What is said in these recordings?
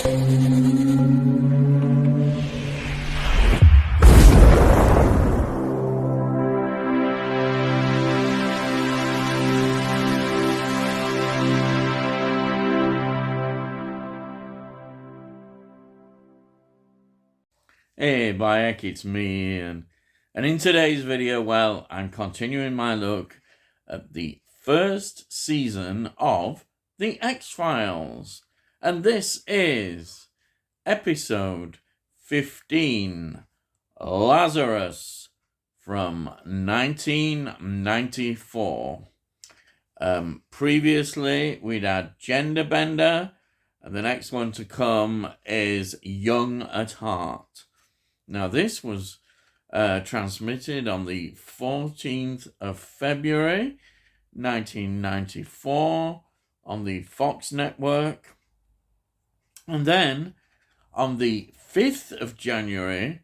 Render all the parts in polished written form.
Hey Bayek, it's me Ian. And in today's video, well, I'm continuing my look at the first season of The X-Files. And this is episode 15, Lazarus, from 1994. Previously, we'd had Gender Bender, and the next one to come is Young at Heart. Now, this was transmitted on the 14th of February, 1994, on the Fox network. And then, on the 5th of January,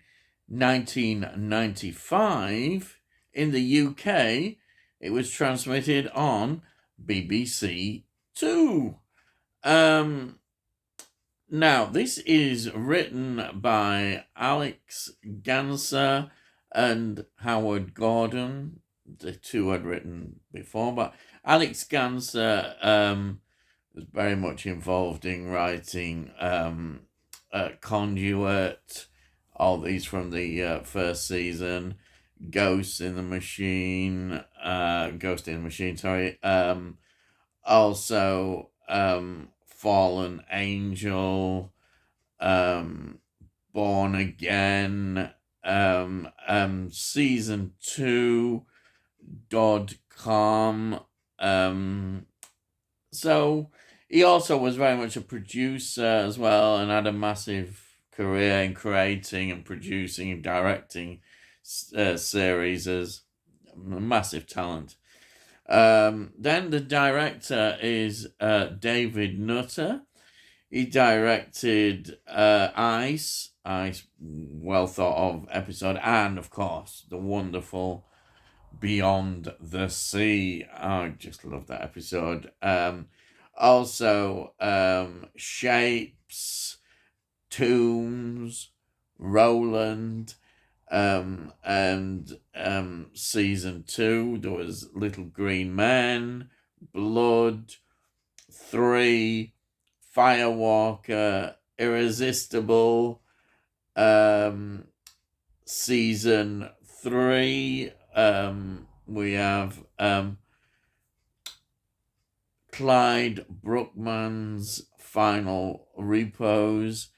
1995, in the UK, it was transmitted on BBC Two. Now, this is written by Alex Ganser and Howard Gordon. The two had written before, but Alex Ganser was very much involved in writing Conduit, all these from the first season, Ghost in the Machine, also Fallen Angel, Born Again, Season 2, Dodcom. So he also was very much a producer as well, and had a massive career in creating and producing and directing series, as a massive talent. Then the director is David Nutter. He directed Ice, well thought of episode, and of course the wonderful Beyond the Sea. I just love that episode. Also Shapes, Tombs, Roland, and season 2 there was Little Green Men, Blood, 3, Firewalker, Irresistible, season 3 we have Clyde Bruckman's Final Repose,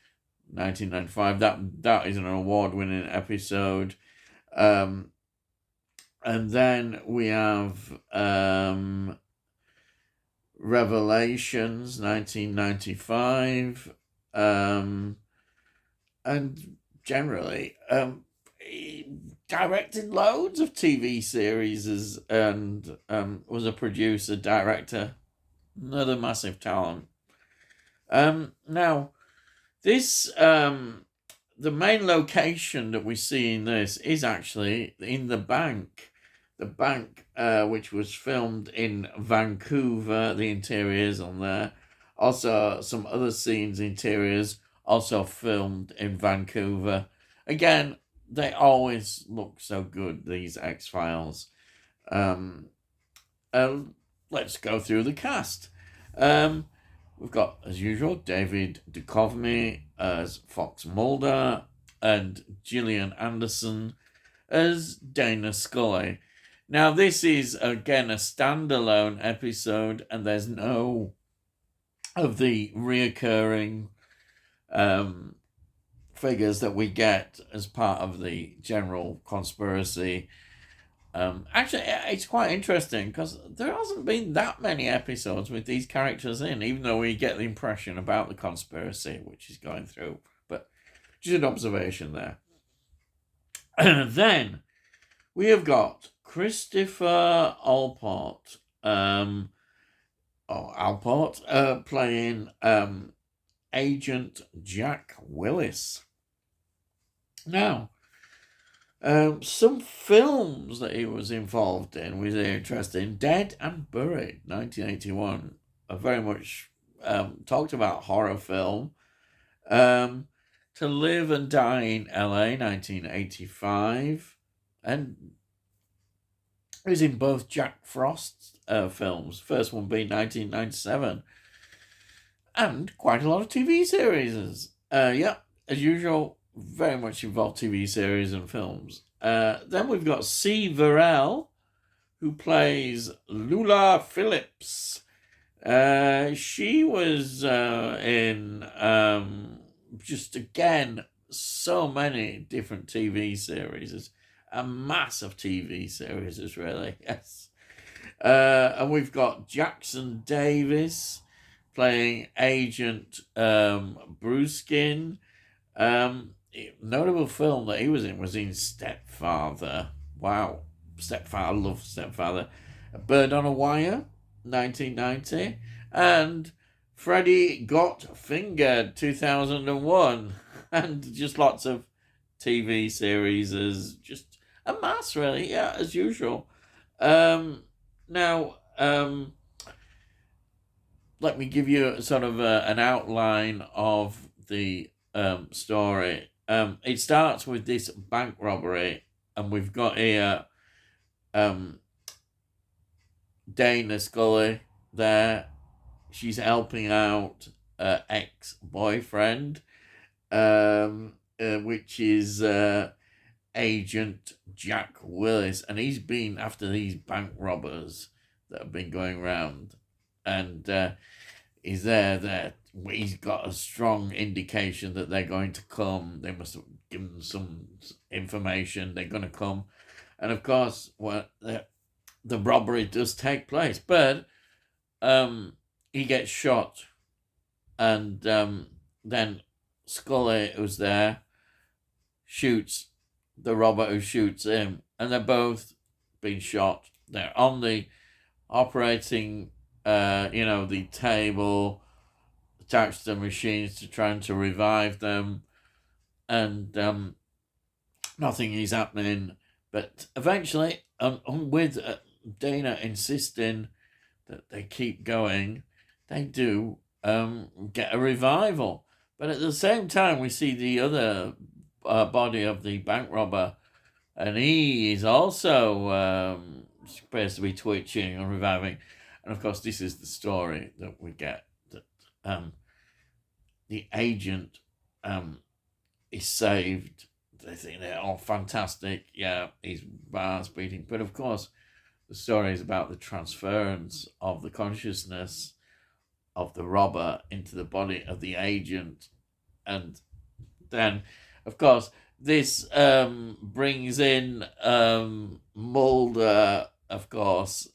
1995. That is an award-winning episode. And then we have Revelations, 1995. And generally, he directed loads of TV series and was a producer, director. Another massive talent. Now, this, the main location that we see in this is actually in the bank. The bank, which was filmed in Vancouver, the interiors on there. Also, some other scenes, interiors, also filmed in Vancouver. Again, they always look so good, these X-Files. Let's go through the cast. We've got, as usual, David Duchovny as Fox Mulder and Gillian Anderson as Dana Scully. Now, this is, again, a standalone episode, and there's no of the reoccurring figures that we get as part of the general conspiracy. Actually, it's quite interesting because there hasn't been that many episodes with these characters in, even though we get the impression about the conspiracy which is going through. But just an observation there. Then we have got Christopher Allport, playing Agent Jack Willis. Now, some films that he was involved in was interesting. Dead and Buried, 1981, a very much talked about horror film. Um, To Live and Die in LA, 1985. And it was in both Jack Frost's films, first one being 1997. And quite a lot of TV series. Yeah, as usual, very much involved TV series and films. Then we've got C. Varel, who plays Lula Phillips. She was in just again so many different TV series. It's a mass of TV series, really. Yes. And we've got Jackson Davis playing Agent Bruskin. Notable film that he was in Stepfather. Wow. Stepfather, I love Stepfather. Bird on a Wire, 1990. And Freddy Got Fingered, 2001. And just lots of TV series as just a mass, really. Yeah, as usual. Now, let me give you sort of an outline of the story. It starts with this bank robbery, and we've got here Dana Scully there. She's helping out ex-boyfriend, which is Agent Jack Willis, and he's been after these bank robbers that have been going around, and he's there. He's got a strong indication that they're going to come. They must have given some information. They're going to come, and of course, the robbery does take place, but he gets shot, and then Scully, who's there, shoots the robber who shoots him, and they're both being shot. They're on the operating, the table attached to the machines to trying to revive them, and nothing is happening. But eventually, with Dana insisting that they keep going, they do get a revival. But at the same time, we see the other body of the bank robber, and he is also supposed to be twitching and reviving. And of course, this is the story that we get, that the agent is saved. They think they're all fantastic. Yeah, he's bars beating. But of course, the story is about the transference of the consciousness of the robber into the body of the agent. And then, of course, this brings in Mulder, of course.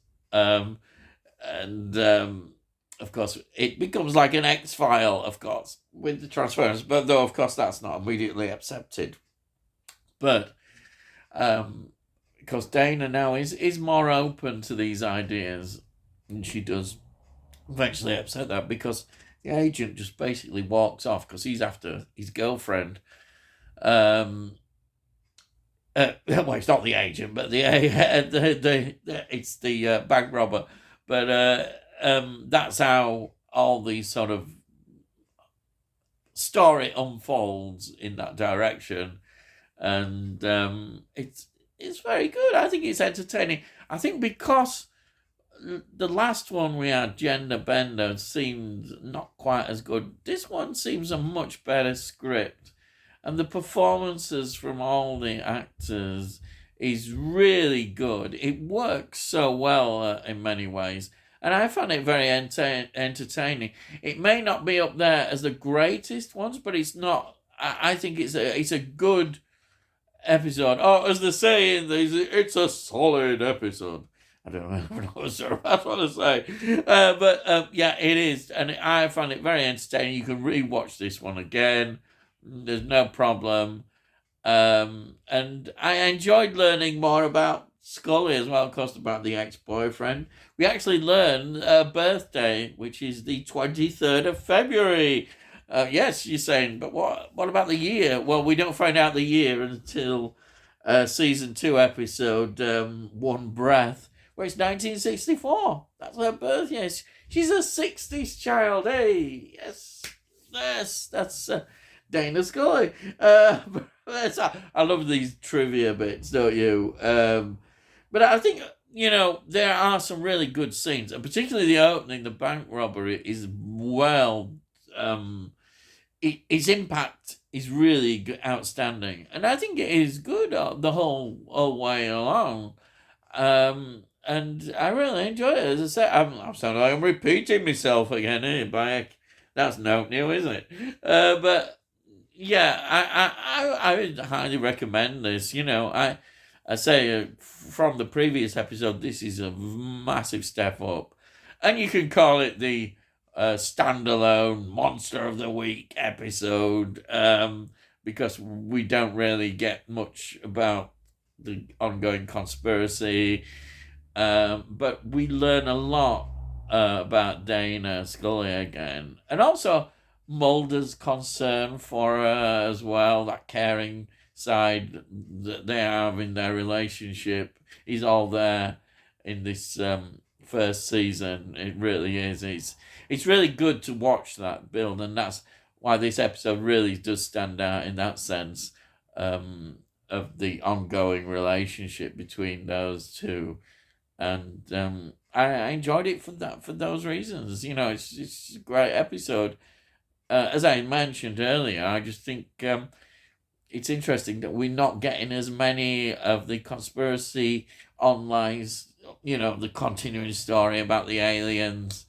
Of course, it becomes like an X-File, of course, with the transference. But though, of course, that's not immediately accepted. But because Dana now is more open to these ideas, and she does eventually accept that, because the agent just basically walks off because he's after his girlfriend. Well, it's not the agent, but it's the bank robber. But that's how all these sort of story unfolds in that direction, and it's very good. I think it's entertaining. I think because the last one we had, Gender Bender, seemed not quite as good. This one seems a much better script, and the performances from all the actors is really good. It works so well in many ways, and I found it very entertaining. It may not be up there as the greatest ones, but it's not. I think it's a good episode. Oh, as they say in these, it's a solid episode. I don't know what I was about to say. But yeah, it is. And I found it very entertaining. You can rewatch this one again. There's no problem. And I enjoyed learning more about Scully as well, of course, about the ex-boyfriend. We actually learned her birthday, which is the 23rd of February. Yes, you're saying, but what about the year? Well, we don't find out the year until season 2, episode One Breath, where it's 1964. That's her birth, yes. She's a 60s child, hey. Yes, that's Dana Scully. I love these trivia bits, don't you? But I think, there are some really good scenes, and particularly the opening, the bank robbery is well. His impact is really outstanding, and I think it is good the whole way along. And I really enjoy it. As I said, I'm sounding like I'm repeating myself again here, Bayek. That's no new, isn't it? But yeah, I would highly recommend this. I say from the previous episode, this is a massive step up, and you can call it the standalone Monster of the Week episode, because we don't really get much about the ongoing conspiracy, but we learn a lot about Dana Scully again, and also Mulder's concern for her as well, that caring side that they have in their relationship is all there in this first season. It really is. It's really good to watch that build, and that's why this episode really does stand out in that sense, of the ongoing relationship between those two. And I enjoyed it for those reasons. It's a great episode. As I mentioned earlier, I just think it's interesting that we're not getting as many of the conspiracy onlines, the continuing story about the aliens.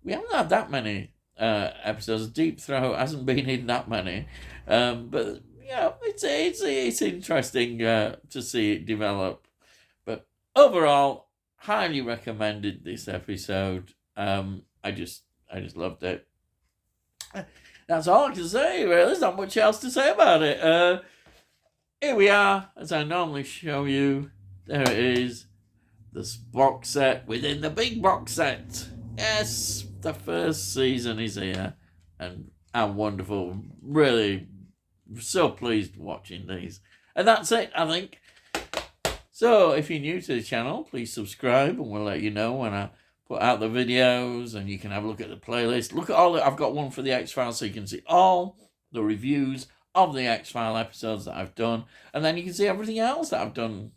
We haven't had that many episodes. Deep Throat hasn't been in that many, but it's interesting to see it develop. But overall, highly recommended this episode. I just loved it. That's all I can say, really. There's not much else to say about it. Here we are, as I normally show you. There it is. The box set within the big box set. Yes, the first season is here. And how wonderful. Really, so pleased watching these. And that's it, I think. So, if you're new to the channel, please subscribe, and we'll let you know when I put out the videos, and you can have a look at the playlist. Look at I've got one for the X-Files, so you can see all the reviews of the X-File episodes that I've done, and then you can see everything else that I've done.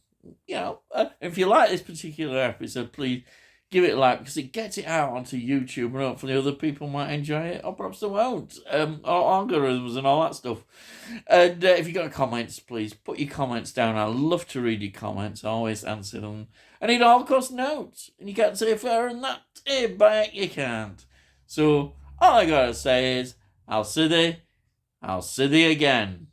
If you like this particular episode, please give it a like, because it gets it out onto YouTube, and hopefully other people might enjoy it, or perhaps they won't, or algorithms and all that stuff. And if you've got comments, please put your comments down. I love to read your comments. I always answer them. And it all costs notes, and you can't say fairer than that. Back you can't. So all I gotta say is, I'll see thee again.